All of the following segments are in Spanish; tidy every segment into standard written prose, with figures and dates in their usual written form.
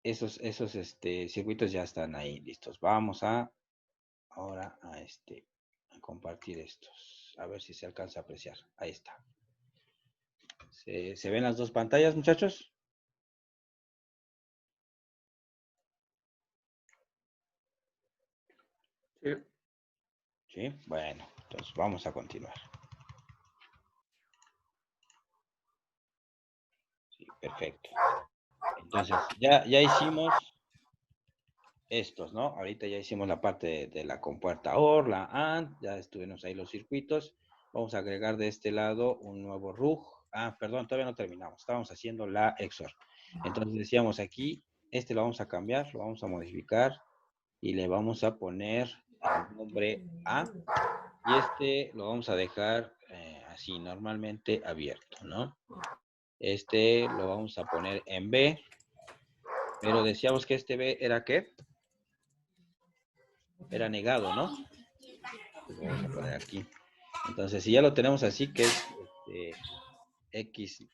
esos circuitos ya están ahí listos. Vamos ahora a compartir estos. A ver si se alcanza a apreciar. Ahí está. ¿Se ven las dos pantallas, muchachos? Sí. Sí, bueno, entonces vamos a continuar. Sí, perfecto. Entonces, ya hicimos estos, ¿no? Ahorita ya hicimos la parte de la compuerta OR, la AND, ya estuvimos ahí los circuitos. Vamos a agregar de este lado un nuevo RUG. Ah, perdón, todavía no terminamos. Estábamos haciendo la XOR. Entonces decíamos aquí, lo vamos a cambiar, lo vamos a modificar y le vamos a poner el nombre A. Y lo vamos a dejar así, normalmente abierto, ¿no? Lo vamos a poner en B, pero decíamos que este B era ¿qué? Era negado, ¿no? Pues lo vamos a poner aquí. Entonces, si ya lo tenemos así, que es X,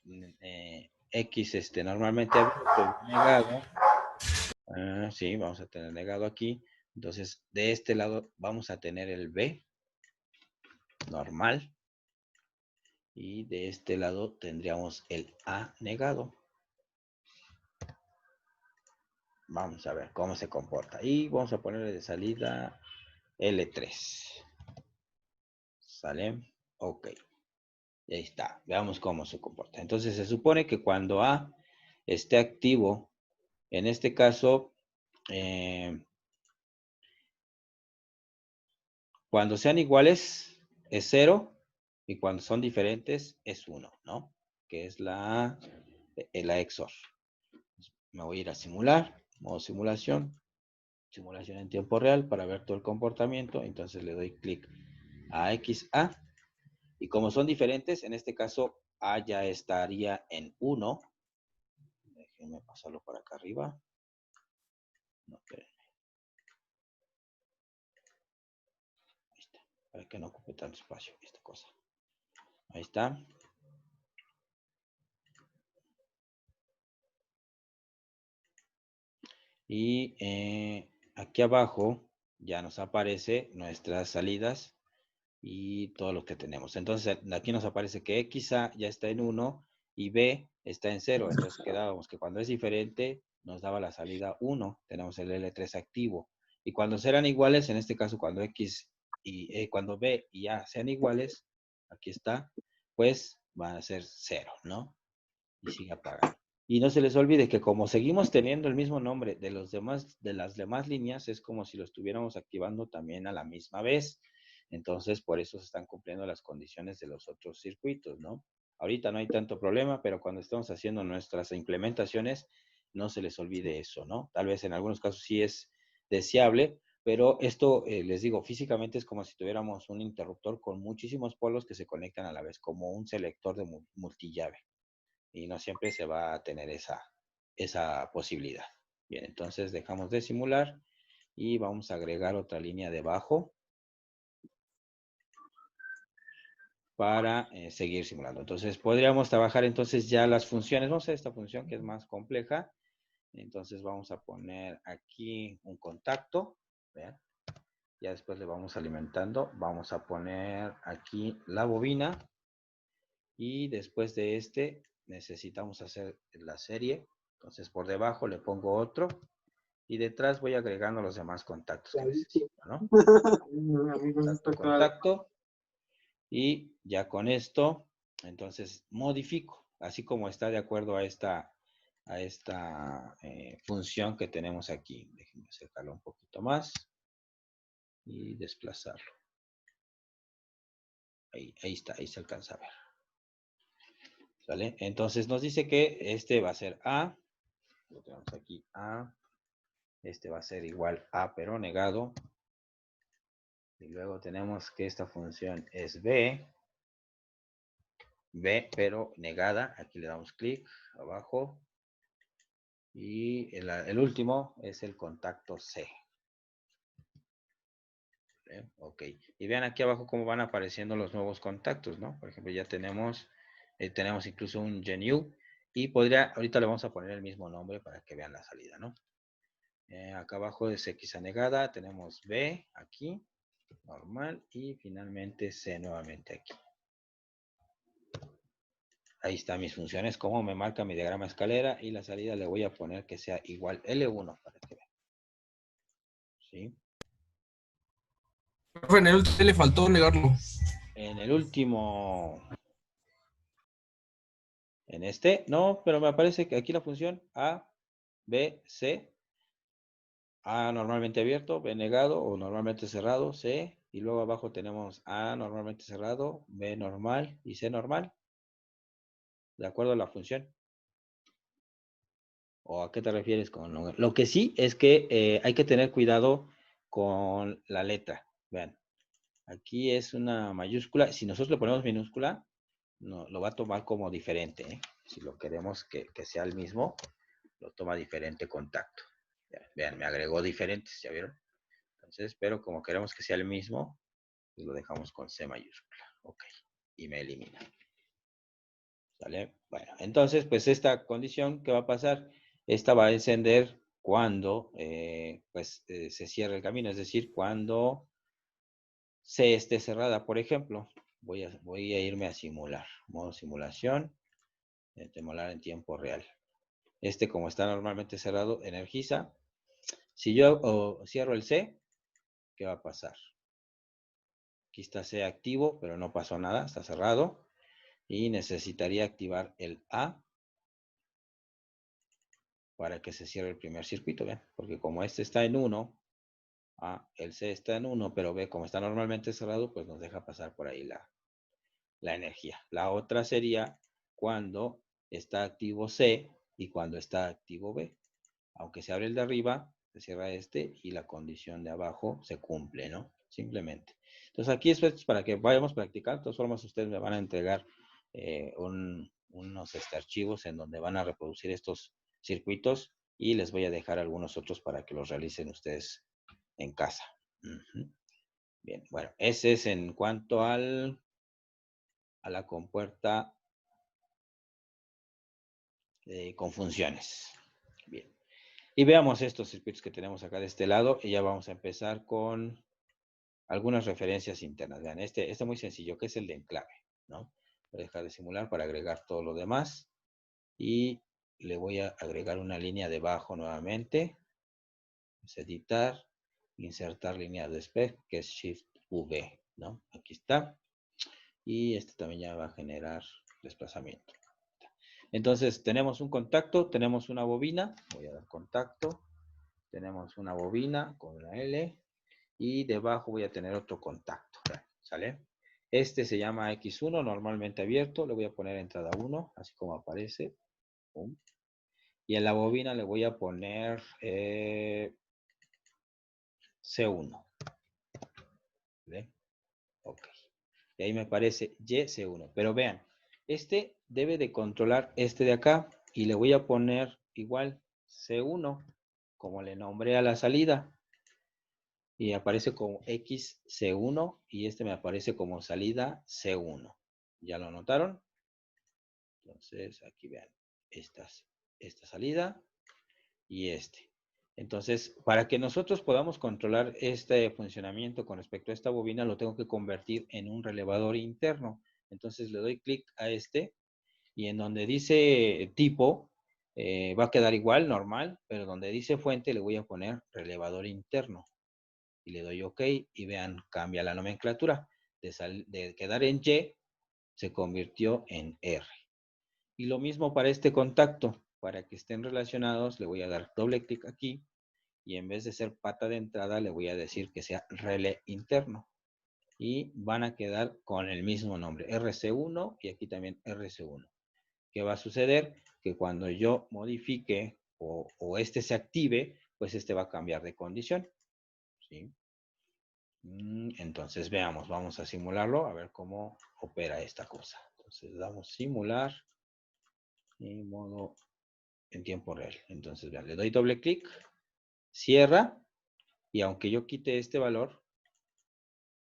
normalmente abierto y negado, sí, vamos a tener negado aquí. Entonces, de este lado vamos a tener el B normal y de este lado tendríamos el A negado. Vamos a ver cómo se comporta. Y vamos a ponerle de salida L3. ¿Sale? Ok. Y ahí está. Veamos cómo se comporta. Entonces se supone que cuando A esté activo, en este caso, cuando sean iguales es 0 y cuando son diferentes es 1, ¿no? Que es la XOR. Me voy a ir a simular, modo simulación, simulación en tiempo real para ver todo el comportamiento. Entonces le doy clic a XA y como son diferentes, en este caso A ya estaría en 1. Déjenme pasarlo por acá arriba. No, espérenme. Ahí está. Para que no ocupe tanto espacio esta cosa. Ahí está. Y aquí abajo ya nos aparece nuestras salidas y todo lo que tenemos. Entonces aquí nos aparece que XA ya está en 1 y B está en 0. Entonces quedábamos que cuando es diferente nos daba la salida 1. Tenemos el L3 activo. Y cuando serán iguales, en este caso cuando X y cuando B y A sean iguales, aquí está, pues van a ser 0, ¿no? Y sigue apagando. Y no se les olvide que como seguimos teniendo el mismo nombre de las demás líneas, es como si lo estuviéramos activando también a la misma vez. Entonces, por eso se están cumpliendo las condiciones de los otros circuitos, ¿no? Ahorita no hay tanto problema, pero cuando estamos haciendo nuestras implementaciones, no se les olvide eso, ¿no? Tal vez en algunos casos sí es deseable, pero esto, les digo, físicamente es como si tuviéramos un interruptor con muchísimos polos que se conectan a la vez, como un selector de multillave. Y no siempre se va a tener esa posibilidad. Bien, entonces dejamos de simular y vamos a agregar otra línea debajo para seguir simulando. Entonces podríamos trabajar entonces ya las funciones. Vamos a esta función que es más compleja. Entonces vamos a poner aquí un contacto. ¿Vean? Ya después le vamos alimentando. Vamos a poner aquí la bobina. Y después de necesitamos hacer la serie. Entonces por debajo le pongo otro. Y detrás voy agregando los demás contactos que necesito, ¿no? Contacto, contacto. Y ya con esto, entonces modifico, así como está de acuerdo a esta función que tenemos aquí. Déjenme acercarlo un poquito más y desplazarlo. Ahí está, ahí se alcanza a ver. ¿Sale? Entonces nos dice que este va a ser A. Lo tenemos aquí, A. Este va a ser igual A, pero negado. Y luego tenemos que esta función es B. B, pero negada. Aquí le damos clic abajo. Y el último es el contacto C. Ok. Y vean aquí abajo cómo van apareciendo los nuevos contactos, ¿no? Por ejemplo, ya tenemos incluso un GNU Y podría, ahorita le vamos a poner el mismo nombre para que vean la salida, ¿no? Acá abajo es X anegada, tenemos B aquí, normal, y finalmente C nuevamente aquí. Ahí están mis funciones, como me marca mi diagrama escalera, y la salida le voy a poner que sea igual L1 para que vean. ¿Sí? Profe, en el último le faltó negarlo. En el último, en este, no, pero me aparece que aquí la función A, B, C, A normalmente abierto, B negado o normalmente cerrado, C, y luego abajo tenemos A normalmente cerrado, B normal y C normal, de acuerdo a la función. ¿O a qué te refieres con lo que sí es que hay que tener cuidado con la letra? Vean, aquí es una mayúscula. Si nosotros le ponemos minúscula, no, lo va a tomar como diferente, ¿eh? Si lo queremos que sea el mismo, lo toma diferente contacto. Vean, me agregó diferentes, ¿ya vieron? Entonces, pero como queremos que sea el mismo, pues lo dejamos con C mayúscula. Ok, y me elimina. ¿Sale? Bueno, entonces, pues esta condición, ¿qué va a pasar? Esta va a encender cuando se cierre el camino, es decir, cuando C esté cerrada, por ejemplo. Voy a irme a simular, modo simulación, simular en tiempo real. Como está normalmente cerrado, energiza. Si yo cierro el C, ¿qué va a pasar? Aquí está C activo, pero no pasó nada, está cerrado. Y necesitaría activar el A para que se cierre el primer circuito, ¿ven? Porque como este está en 1, el C está en 1, pero B, como está normalmente cerrado, pues nos deja pasar por ahí la energía. La otra sería cuando está activo C y cuando está activo B. Aunque se abre el de arriba, se cierra este y la condición de abajo se cumple, ¿no? Simplemente. Entonces aquí es para que vayamos practicando. De todas formas, ustedes me van a entregar unos archivos en donde van a reproducir estos circuitos y les voy a dejar algunos otros para que los realicen ustedes en casa. Bien, bueno, ese es en cuanto a la compuerta con funciones. Bien. Y veamos estos circuitos que tenemos acá de este lado y ya vamos a empezar con algunas referencias internas. Vean, este es muy sencillo, que es el de enclave, ¿no? Voy a dejar de simular para agregar todo lo demás y le voy a agregar una línea debajo nuevamente. Es editar, insertar línea de spec, que es Shift V, ¿no? Aquí está. Y este también ya va a generar desplazamiento. Entonces tenemos un contacto, tenemos una bobina, voy a dar contacto, tenemos una bobina con una L y debajo voy a tener otro contacto, ¿sale? Este se llama X1, normalmente abierto, le voy a poner entrada 1, así como aparece. ¡Pum! Y en la bobina le voy a poner C1. ¿Ve? Ok. Y ahí me aparece YC1. Pero vean, este debe de controlar este de acá y le voy a poner igual C1, como le nombré a la salida. Y aparece como XC1 y este me aparece como salida C1. ¿Ya lo notaron? Entonces, aquí vean, esta salida y este. Entonces, para que nosotros podamos controlar este funcionamiento con respecto a esta bobina, lo tengo que convertir en un relevador interno. Entonces, le doy clic a este y en donde dice tipo, va a quedar igual, normal, pero donde dice fuente le voy a poner relevador interno. Y le doy OK y vean, cambia la nomenclatura. De quedar en Y, se convirtió en R. Y lo mismo para este contacto. Para que estén relacionados, le voy a dar doble clic aquí y en vez de ser pata de entrada, le voy a decir que sea relé interno. Y van a quedar con el mismo nombre, RC1 y aquí también RC1. ¿Qué va a suceder? Que cuando yo modifique o este se active, pues este va a cambiar de condición. ¿Sí? Entonces veamos, vamos a simularlo, a ver cómo opera esta cosa. Entonces damos simular en modo en tiempo real. Entonces vean, le doy doble clic, cierra y aunque yo quite este valor,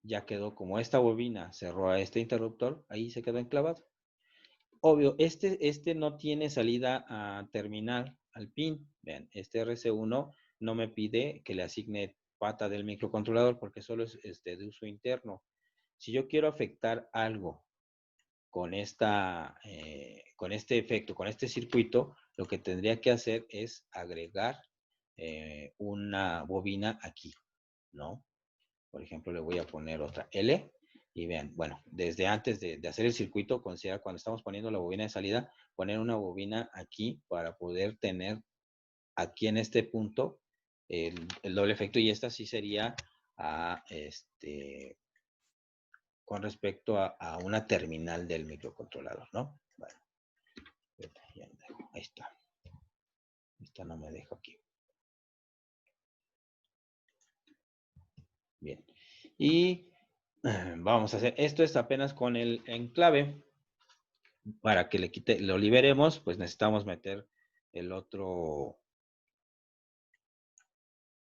ya quedó como esta bobina cerró a este interruptor, ahí se quedó enclavado. Obvio, este no tiene salida a terminal, al pin. Vean, este RC1 no me pide que le asigne pata del microcontrolador porque solo es de uso interno. Si yo quiero afectar algo con con este efecto, con este circuito, lo que tendría que hacer es agregar una bobina aquí, ¿no? Por ejemplo, le voy a poner otra L y vean, bueno, desde antes de hacer el circuito, considera cuando estamos poniendo la bobina de salida, poner una bobina aquí para poder tener aquí en este punto el doble efecto y esta sí sería a, con respecto a una terminal del microcontrolador, ¿no? Bueno, ahí está. Esta no me dejo aquí. Bien. Y vamos a hacer, esto es apenas con el enclave. Para que lo liberemos, pues necesitamos meter el otro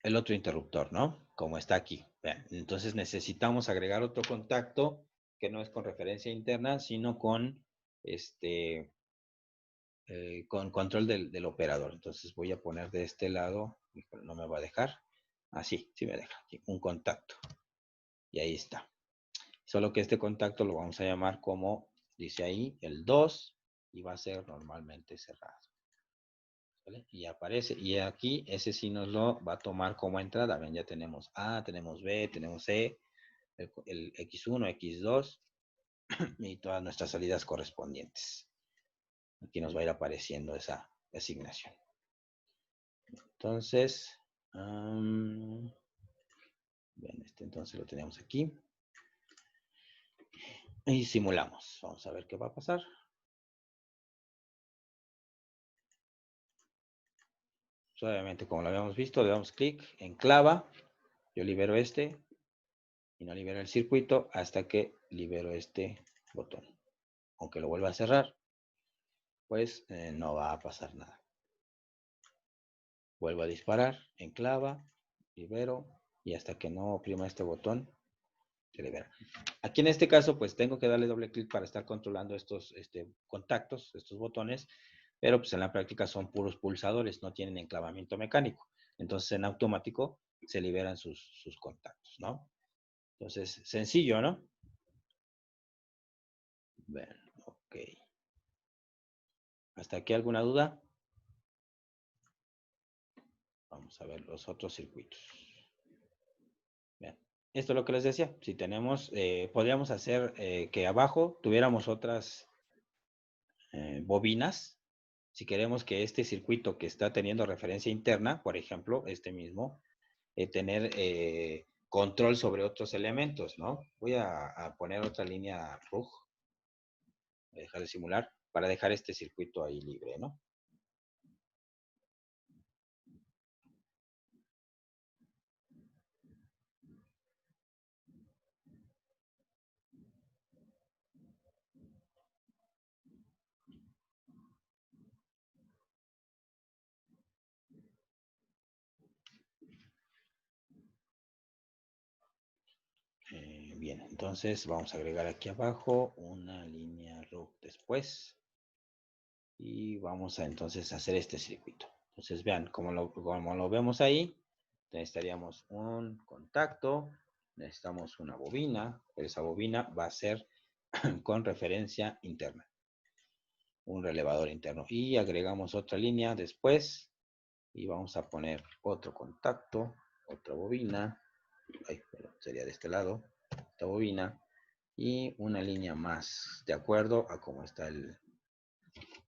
interruptor, ¿no? Como está aquí. Vean, entonces necesitamos agregar otro contacto que no es con referencia interna, sino con con control del operador. Entonces voy a poner de este lado, no me va a dejar. Así, sí me deja. Aquí, un contacto. Y ahí está. Solo que este contacto lo vamos a llamar como, dice ahí, el 2 y va a ser normalmente cerrado. ¿Vale? Y aparece, y aquí ese sí nos lo va a tomar como entrada. Ven, ya tenemos A, tenemos B, tenemos C, el X1, X2 y todas nuestras salidas correspondientes. Aquí nos va a ir apareciendo esa asignación. Entonces, bien, entonces lo tenemos aquí. Y simulamos. Vamos a ver qué va a pasar. Suavemente, como lo habíamos visto, le damos clic en clava. Yo libero y no libero el circuito hasta que libero este botón. Aunque lo vuelva a cerrar, pues no va a pasar nada. Vuelvo a disparar, enclava, libero y hasta que no oprima este botón, se libera. Aquí en este caso, pues tengo que darle doble clic para estar controlando estos contactos, estos botones, pero pues en la práctica son puros pulsadores, no tienen enclavamiento mecánico. Entonces en automático se liberan sus contactos, ¿no? Entonces, sencillo, ¿no? Bueno, ok. ¿Hasta aquí alguna duda? Vamos a ver los otros circuitos. Bien. Esto es lo que les decía. Si tenemos, podríamos hacer que abajo tuviéramos otras bobinas. Si queremos que este circuito que está teniendo referencia interna, por ejemplo, este mismo, tener control sobre otros elementos, ¿no? Voy a poner otra línea RUG, voy a dejar de simular, para dejar este circuito ahí libre, ¿no? Bien, entonces vamos a agregar aquí abajo una línea RUG después. Y vamos a entonces hacer este circuito. Entonces vean, como lo vemos ahí, necesitaríamos un contacto, necesitamos una bobina, pero esa bobina va a ser con referencia interna, un relevador interno. Y agregamos otra línea después y vamos a poner otro contacto, otra bobina, sería de este lado, esta bobina, y una línea más, de acuerdo a cómo está el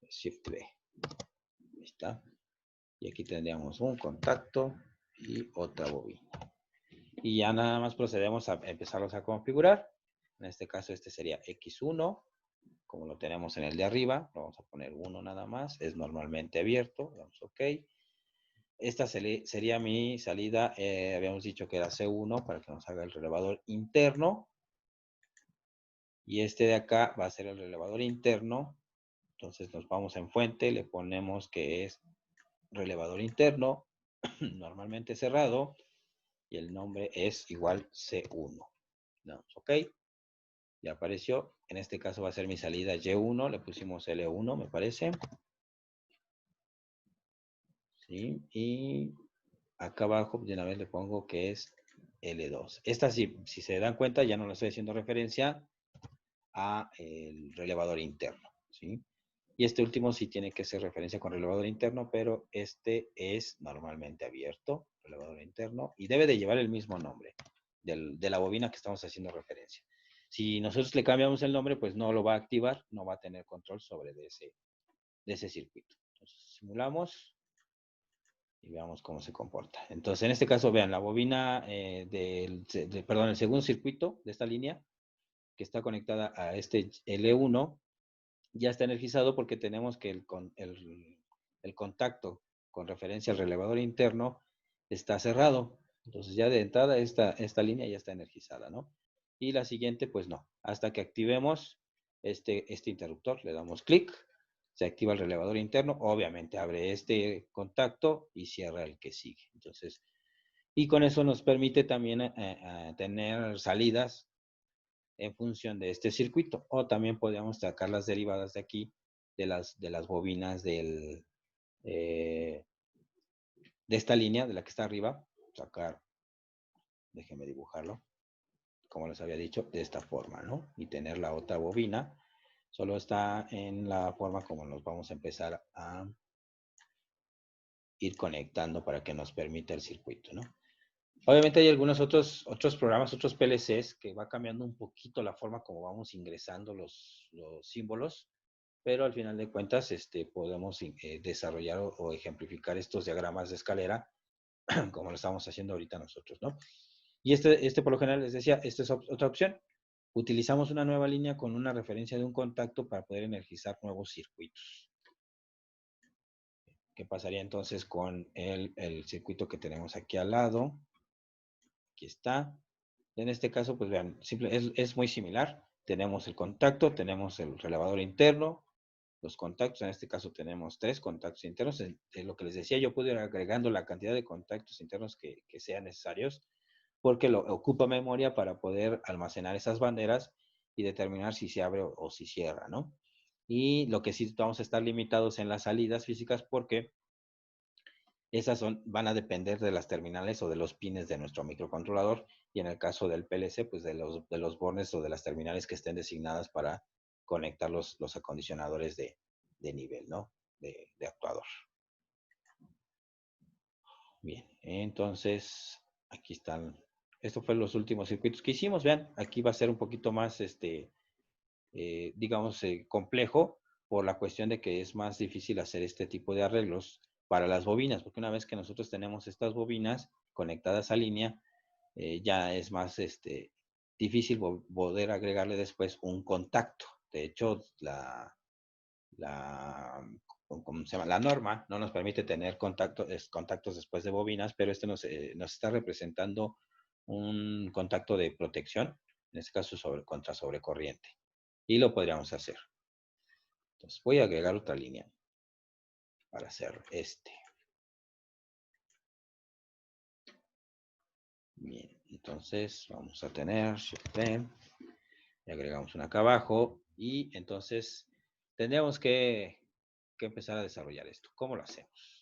Shift B. Ahí está. Y aquí tendríamos un contacto y otra bobina. Y ya nada más procedemos a empezarlos a configurar. En este caso este sería X1, como lo tenemos en el de arriba. Lo vamos a poner 1 nada más. Es normalmente abierto. Damos OK. Esta sería mi salida. Habíamos dicho que era C1 para que nos haga el relevador interno. Y este de acá va a ser el relevador interno. Entonces nos vamos en fuente. Le ponemos que es relevador interno. Normalmente cerrado. Y el nombre es igual C1. Damos OK. Ya apareció. En este caso va a ser mi salida Y1. Le pusimos L1, me parece. ¿Sí? Y acá abajo de una vez le pongo que es L2. Esta, si se dan cuenta, ya no le estoy haciendo referencia a el relevador interno. ¿Sí? Y este último sí tiene que ser referencia con relevador interno, pero este es normalmente abierto, relevador interno, y debe de llevar el mismo nombre de la bobina que estamos haciendo referencia. Si nosotros le cambiamos el nombre, pues no lo va a activar, no va a tener control sobre de ese circuito. Entonces, simulamos y veamos cómo se comporta. Entonces, en este caso, vean, la bobina perdón, el segundo circuito de esta línea, que está conectada a este L1, ya está energizado porque tenemos que el contacto con referencia al relevador interno está cerrado. Entonces ya de entrada esta línea ya está energizada, ¿no? Y la siguiente, pues no. Hasta que activemos este interruptor, le damos clic, se activa el relevador interno, obviamente abre este contacto y cierra el que sigue. Entonces, y con eso nos permite también tener salidas en función de este circuito. O también podríamos sacar las derivadas de aquí, de las bobinas de esta línea, de la que está arriba. Sacar, déjenme dibujarlo, como les había dicho, de esta forma, ¿no? Y tener la otra bobina. Solo está en la forma como nos vamos a empezar a ir conectando para que nos permita el circuito, ¿no? Obviamente hay algunos otros programas, otros PLCs, que va cambiando un poquito la forma como vamos ingresando los símbolos, pero al final de cuentas podemos desarrollar o ejemplificar estos diagramas de escalera como lo estamos haciendo ahorita nosotros, ¿no? Y por lo general les decía, esta es otra opción. Utilizamos una nueva línea con una referencia de un contacto para poder energizar nuevos circuitos. ¿Qué pasaría entonces con el circuito que tenemos aquí al lado? Aquí está. En este caso, pues vean, es muy similar. Tenemos el contacto, tenemos el relevador interno, los contactos, en este caso tenemos 3 contactos internos. Es lo que les decía, yo puedo ir agregando la cantidad de contactos internos que sean necesarios, porque ocupa memoria para poder almacenar esas banderas y determinar si se abre o si cierra, ¿no? Y lo que sí vamos a estar limitados en las salidas físicas porque esas van a depender de las terminales o de los pines de nuestro microcontrolador y en el caso del PLC, pues de los bornes o de las terminales que estén designadas para conectar los acondicionadores de nivel, ¿no? De actuador. Bien, entonces aquí están. Estos fueron los últimos circuitos que hicimos. Vean, aquí va a ser un poquito más, digamos, complejo por la cuestión de que es más difícil hacer este tipo de arreglos para las bobinas, porque una vez que nosotros tenemos estas bobinas conectadas a línea, ya es más difícil poder agregarle después un contacto. De hecho, ¿cómo se llama? La norma no nos permite tener contactos después de bobinas, pero nos está representando un contacto de protección, en este caso contra sobrecorriente. Y lo podríamos hacer. Entonces voy a agregar otra línea para hacer Bien, entonces vamos a tener Shift-P, y agregamos una acá abajo y entonces tendríamos que empezar a desarrollar esto. ¿Cómo lo hacemos?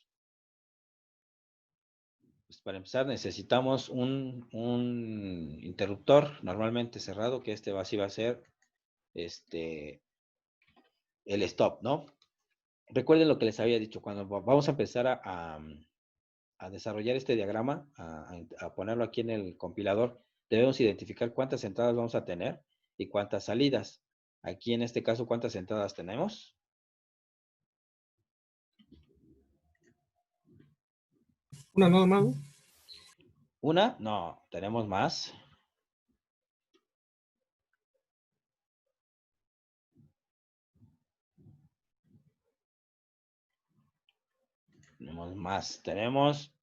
Pues para empezar necesitamos un interruptor normalmente cerrado, que así va a ser el stop, ¿no? Recuerden lo que les había dicho, cuando vamos a empezar a desarrollar este diagrama, a ponerlo aquí en el compilador, debemos identificar cuántas entradas vamos a tener y cuántas salidas. Aquí en este caso, ¿cuántas entradas tenemos? Una nada más. ¿Una? No, tenemos más. Tenemos más. Tenemos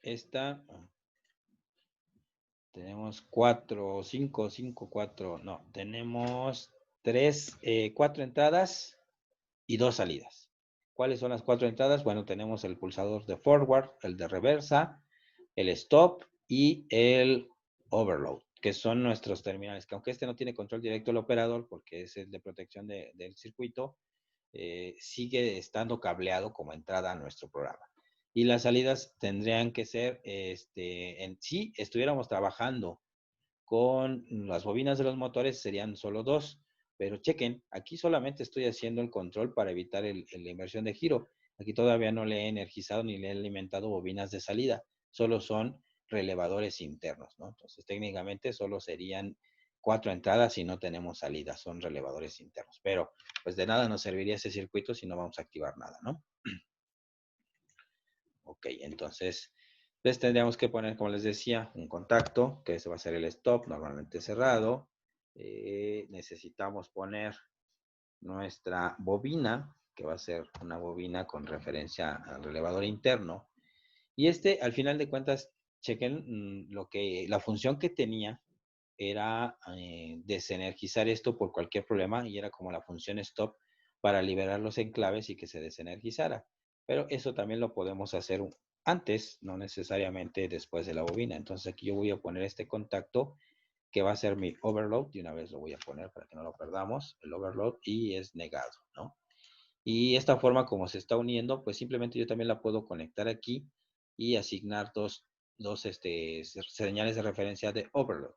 esta. Tenemos 4, 5, 5, 4. No, tenemos 4 entradas y 2 salidas. ¿Cuáles son las 4 entradas? Bueno, tenemos el pulsador de forward, el de reversa, el stop y el overload, que son nuestros terminales, que aunque este no tiene control directo del operador, porque es el de protección del circuito, sigue estando cableado como entrada a nuestro programa. Y las salidas tendrían que ser, si estuviéramos trabajando con las bobinas de los motores, serían solo dos. Pero chequen, aquí solamente estoy haciendo el control para evitar la inversión de giro. Aquí todavía no le he energizado ni le he alimentado bobinas de salida. Solo son relevadores internos, ¿no? Entonces, técnicamente solo serían 4 entradas si no tenemos salida. Son relevadores internos. Pero, pues de nada nos serviría ese circuito si no vamos a activar nada, ¿no? Ok, entonces, pues tendríamos que poner, como les decía, un contacto, que ese va a ser el stop, normalmente cerrado. Necesitamos poner nuestra bobina, que va a ser una bobina con referencia al relevador interno. Y al final de cuentas, chequen la función que tenía era desenergizar esto por cualquier problema y era como la función stop para liberar los enclaves y que se desenergizara. Pero eso también lo podemos hacer antes, no necesariamente después de la bobina. Entonces aquí yo voy a poner este contacto que va a ser mi overload. De una vez lo voy a poner para que no lo perdamos, el overload, y es negado, ¿no? Y esta forma como se está uniendo, pues simplemente yo también la puedo conectar aquí y asignar dos señales de referencia de overload.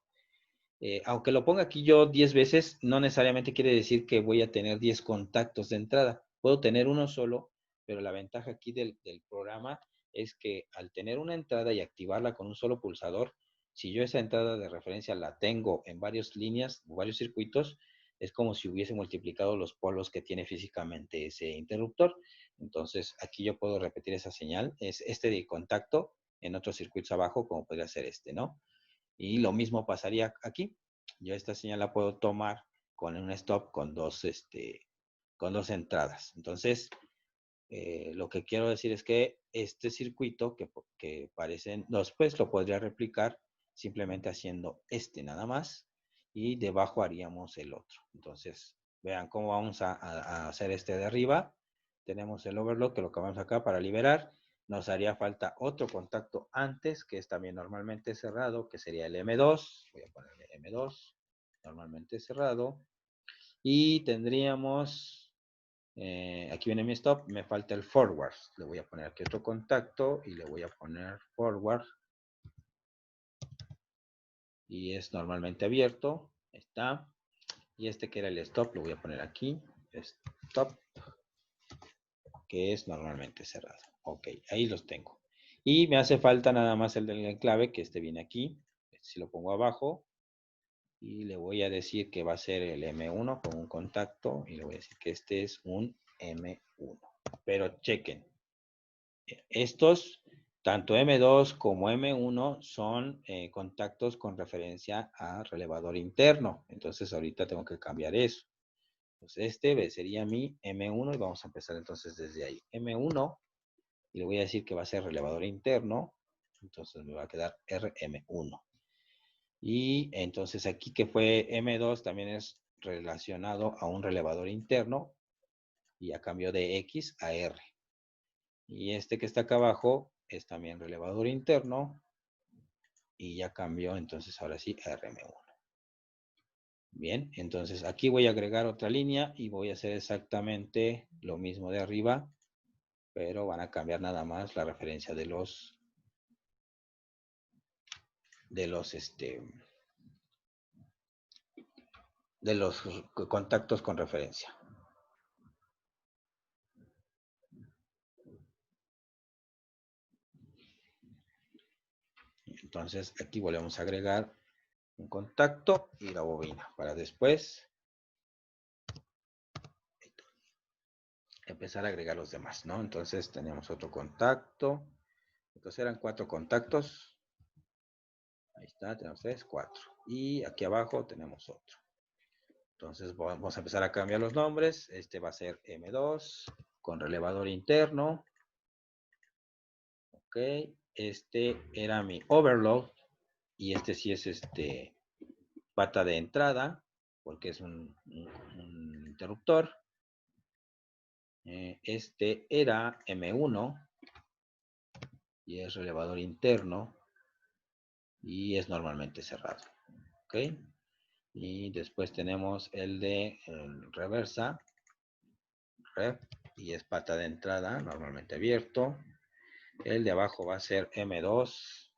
Aunque lo ponga aquí yo 10 veces, no necesariamente quiere decir que voy a tener 10 contactos de entrada. Puedo tener uno solo, pero la ventaja aquí del programa es que al tener una entrada y activarla con un solo pulsador, si yo esa entrada de referencia la tengo en varias líneas o varios circuitos, es como si hubiese multiplicado los polos que tiene físicamente ese interruptor. Entonces, aquí yo puedo repetir esa señal. Es este de contacto en otros circuitos abajo, como podría ser este, ¿no? Y lo mismo pasaría aquí. Yo esta señal la puedo tomar con un stop con dos entradas. Entonces, lo que quiero decir es que este circuito que parecen dos, pues lo podría replicar simplemente haciendo nada más y debajo haríamos el otro. Entonces, vean cómo vamos a hacer este de arriba. Tenemos el overload que lo acabamos acá para liberar. Nos haría falta otro contacto antes, que es también normalmente cerrado, que sería el M2. Voy a ponerle M2, normalmente cerrado. Y tendríamos, aquí viene mi stop, me falta el forward. Le voy a poner aquí otro contacto y le voy a poner forward. Y es normalmente abierto. Ahí está. Y que era el stop, lo voy a poner aquí. Stop, que es normalmente cerrado. Ok, ahí los tengo. Y me hace falta nada más el del enclave, que viene aquí. Si lo pongo abajo, y le voy a decir que va a ser el M1 con un contacto, y le voy a decir que este es un M1. Pero chequen, estos, tanto M2 como M1, son contactos con referencia a relevador interno. Entonces ahorita tengo que cambiar eso. Entonces sería mi M1 y vamos a empezar entonces desde ahí. M1, y le voy a decir que va a ser relevador interno. Entonces me va a quedar RM1. Y entonces aquí que fue M2 también es relacionado a un relevador interno y a cambio de X a R. Y que está acá abajo es también relevador interno y ya cambió entonces ahora sí a RM1. Bien, entonces aquí voy a agregar otra línea y voy a hacer exactamente lo mismo de arriba, pero van a cambiar nada más la referencia de los contactos con referencia. Entonces aquí volvemos a agregar un contacto y la bobina para después empezar a agregar los demás, ¿no? Entonces teníamos otro contacto. Entonces eran 4 contactos. Ahí está, tenemos 3, 4. Y aquí abajo tenemos otro. Entonces vamos a empezar a cambiar los nombres. Este va a ser M2 con relevador interno. Ok. Este era mi overload. Y sí es pata de entrada, porque es un interruptor. Este era M1 y es relevador interno y es normalmente cerrado. Ok. Y después tenemos el de reversa, rev, y es pata de entrada, normalmente abierto. El de abajo va a ser M2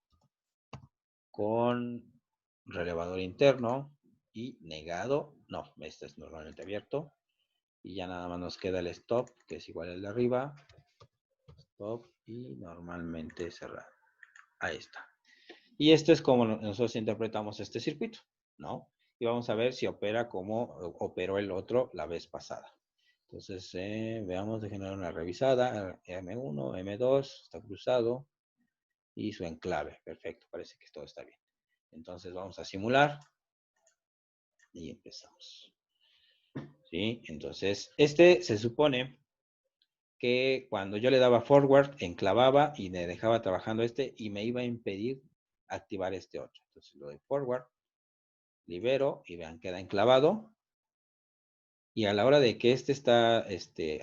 con relevador interno y negado. No, este es normalmente abierto. Y ya nada más nos queda el stop, que es igual al de arriba. Stop y normalmente cerrado. Ahí está. Y esto es como nosotros interpretamos este circuito, ¿no? Y vamos a ver si opera como operó el otro la vez pasada. Entonces, veamos, de generar una revisada. M1, M2, está cruzado. Y su enclave. Perfecto, parece que todo está bien. Entonces vamos a simular. Y empezamos. ¿Sí? Entonces, este se supone que cuando yo le daba forward, enclavaba y me dejaba trabajando este y me iba a impedir activar este otro. Entonces lo doy forward, libero y vean, queda enclavado. Y a la hora de que este está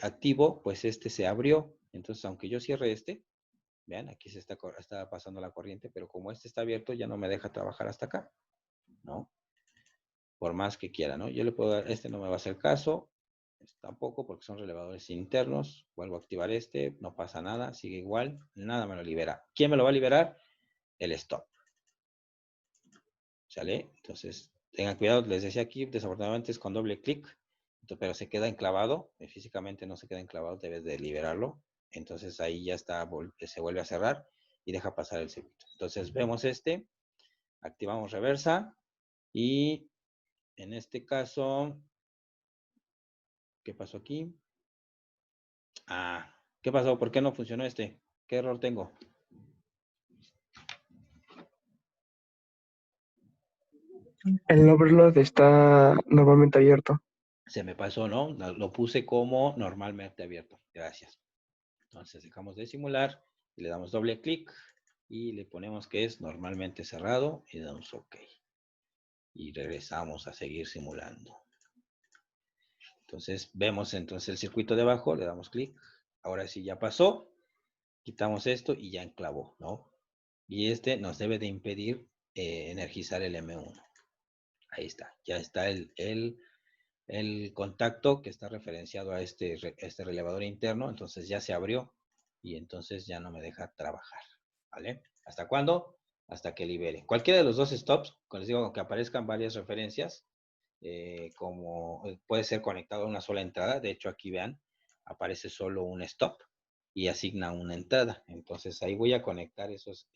activo, pues este se abrió. Entonces, aunque yo cierre este, vean, aquí se está pasando la corriente, pero como este está abierto, ya no me deja trabajar hasta acá, ¿no? Por más que quiera, ¿no? Yo le puedo dar, este no me va a hacer caso, tampoco porque son relevadores internos. Vuelvo a activar este, no pasa nada, sigue igual, nada me lo libera. ¿Quién me lo va a liberar? El stop. ¿Sale? Entonces, tengan cuidado, les decía aquí, desafortunadamente es con doble clic, pero se queda enclavado, físicamente no se queda enclavado, debes de liberarlo. Entonces ahí ya está, se vuelve a cerrar y deja pasar el circuito. Entonces vemos este, activamos reversa y en este caso, ¿qué pasó aquí? Ah, ¿qué pasó? ¿Por qué no funcionó este? ¿Qué error tengo? El overload está normalmente abierto. Se me pasó, ¿no? Lo puse como normalmente abierto. Gracias. Entonces dejamos de simular y le damos doble clic y le ponemos que es normalmente cerrado y damos OK. Y regresamos a seguir simulando. Entonces vemos entonces el circuito de abajo, le damos clic. Ahora sí ya pasó. Quitamos esto y ya enclavó, ¿no? Y este nos debe de impedir energizar el M1. Ahí está, ya está el contacto que está referenciado a este relevador interno, entonces ya se abrió y entonces ya no me deja trabajar, ¿vale? ¿Hasta cuándo? Hasta que libere. Cualquiera de los dos stops, como les digo, que aparezcan varias referencias, como puede ser conectado a una sola entrada, de hecho aquí vean, aparece solo un stop y asigna una entrada, entonces ahí voy a conectar esos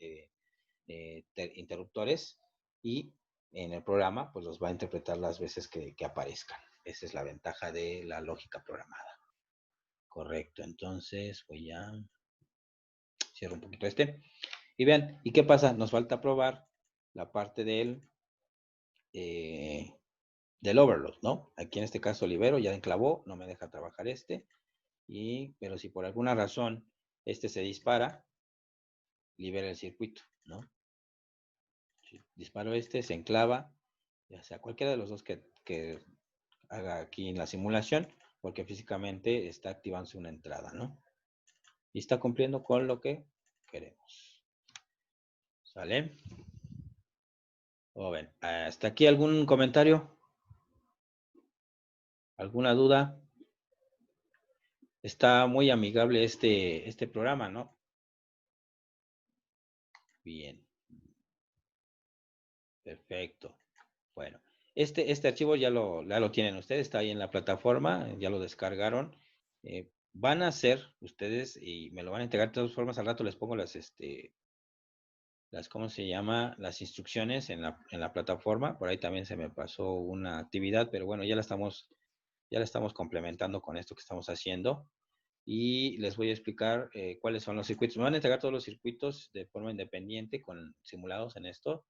interruptores y en el programa pues los va a interpretar las veces que aparezcan. Esa es la ventaja de la lógica programada. Correcto, entonces voy a cierro un poquito este. Y vean, ¿y qué pasa? Nos falta probar la parte del overload, ¿no? Aquí en este caso libero, ya enclavó, no me deja trabajar este. Pero si por alguna razón este se dispara, libera el circuito, ¿no? Si disparo este, se enclava, ya sea cualquiera de los dos que haga aquí en la simulación, porque físicamente está activándose una entrada, ¿no? Y está cumpliendo con lo que queremos. ¿Sale? Ven, ¿hasta aquí algún comentario? ¿Alguna duda? Está muy amigable este programa, ¿no? Bien. Perfecto. Bueno, este archivo ya lo tienen ustedes, está ahí en la plataforma, ya lo descargaron. Van a hacer ustedes y me lo van a entregar de todas formas. Al rato les pongo ¿cómo se llama? Las instrucciones en la plataforma. Por ahí también se me pasó una actividad, pero bueno, ya la estamos complementando con esto que estamos haciendo. Y les voy a explicar cuáles son los circuitos. Me van a entregar todos los circuitos de forma independiente, simulados en esto.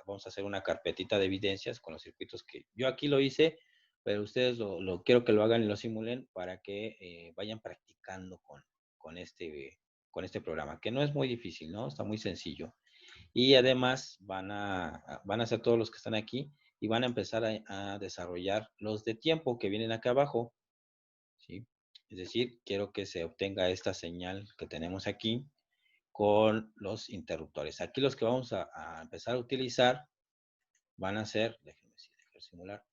Vamos a hacer una carpetita de evidencias con los circuitos que yo aquí lo hice, pero ustedes lo quiero que lo hagan y lo simulen para que vayan practicando con este programa, que no es muy difícil, ¿no? Está muy sencillo. Y además van a ser todos los que están aquí y van a empezar a desarrollar los de tiempo que vienen acá abajo, ¿sí? Es decir, quiero que se obtenga esta señal que tenemos aquí con los interruptores. Aquí los que vamos a empezar a utilizar van a ser, déjenme dejar simular,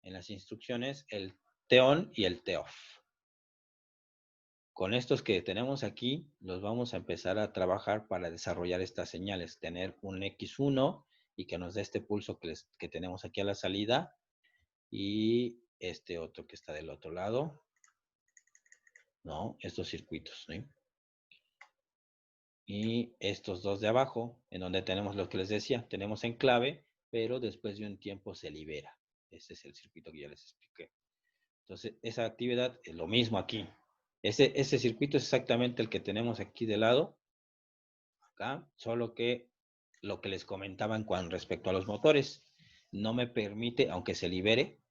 en las instrucciones el TON y el TOFF. Con estos que tenemos aquí, los vamos a empezar a trabajar para desarrollar estas señales, tener un X1 y que nos dé este pulso que tenemos aquí a la salida y este otro que está del otro lado, ¿no? Estos circuitos, ¿sí? Y estos dos de abajo, en donde tenemos lo que les decía, tenemos en clave, pero después de un tiempo se libera. Ese es el circuito que ya les expliqué. Entonces, esa actividad es lo mismo aquí. Ese circuito es exactamente el que tenemos aquí de lado, acá, solo que lo que les comentaban con respecto a los motores, no me permite, aunque se libere,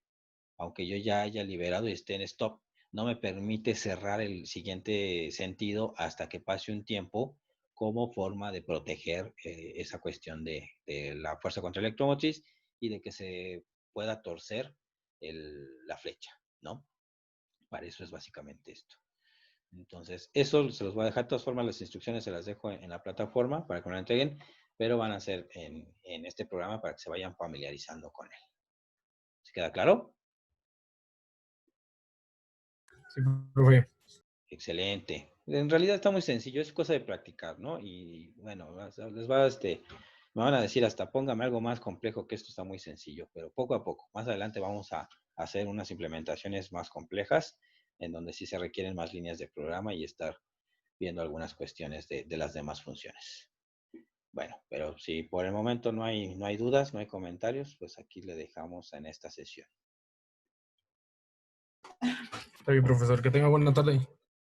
aunque yo ya haya liberado y esté en stop, no me permite cerrar el siguiente sentido hasta que pase un tiempo como forma de proteger esa cuestión de la fuerza contra electromotriz y de que se pueda torcer la flecha, ¿no? Para eso es básicamente esto. Entonces, eso se los voy a dejar. De todas formas, las instrucciones se las dejo en la plataforma para que me lo entreguen, pero van a ser en este programa para que se vayan familiarizando con él. ¿Se queda claro? Sí, profe. Excelente. En realidad está muy sencillo, es cosa de practicar, ¿no? Y bueno, les va me van a decir hasta póngame algo más complejo que esto está muy sencillo, pero poco a poco. Más adelante vamos a hacer unas implementaciones más complejas en donde sí se requieren más líneas de programa y estar viendo algunas cuestiones de las demás funciones. Bueno, pero si por el momento no hay dudas, no hay comentarios, pues aquí le dejamos en esta sesión. Está bien, profesor. Que tenga buena tarde.